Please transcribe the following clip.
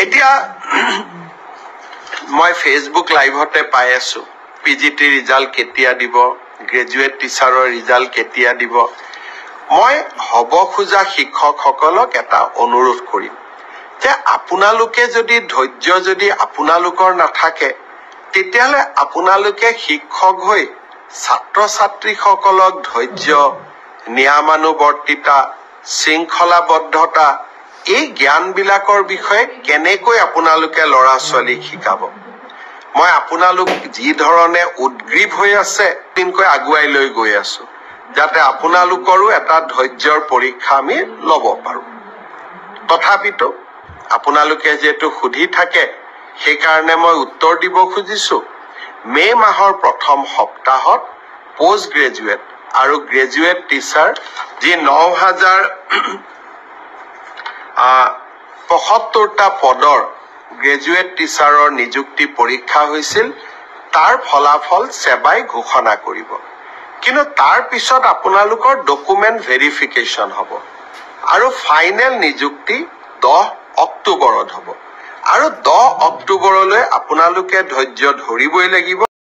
এতিয়া মই ফেসবুক লাইভতে পাই আছো পিজিটি ৰিজাল্ট কেতিয়া দিব গ্ৰেজুৱেট টিচাৰৰ ৰিজাল্ট কেতিয়া দিব মই হব খোজা শিক্ষকসকলক এটা অনুৰোধ কৰিম যে আপোনালোকে যদি ধৈৰ্য যদি আপোনালোকৰ নাথাকে তেতিয়াহলে আপোনালোকে শিক্ষক হৈ ছাত্ৰ ছাত্ৰীসকলক ধৈৰ্য নিয়মানুবৰ্তিতা শৃংখলাবদ্ধতা এই জ্ঞানবিলাকৰ বিষয়ে কেনেকৈ আপোনালোকে ল'ৰা ছোৱালীক শিকাব মই আপোনালোক যি ধৰণে উদ্গ্ৰীৱ হৈ আছে তিনকৈ আগুৱাই লৈ গৈ আছো যাতে আপোনালোকৰো এটা ধৈৰ্যৰ পৰীক্ষা আমি ল'ব পাৰো তথাপিতো আপোনালোকে যেটো সুধি থাকে সেই কাৰণে মই উত্তৰ দিব খুজিছো মে মাহৰ প্ৰথম সপ্তাহত পোষ্ট গ্ৰেজুৱেট আৰু গ্ৰেজুৱেট টিচাৰ যি ৯,০৭৫টা পদৰ গ্ৰেজুৱেট টিচাৰৰ নিযুক্তি পৰীক্ষা হৈছিল তাৰ ফলাফল সেৱাই ঘোষণা কৰিব কিন্তু তাৰ পিছত আপোনালোকৰ ডকুমেন্ট ভেৰিফিকেশন হ'ব আৰু ফাইনেল নিযুক্তি 10 অক্টোবৰত হ'ব আৰু 10 অক্টোবৰলৈ আপোনালোকে ধৈৰ্য ধৰিবই লাগিব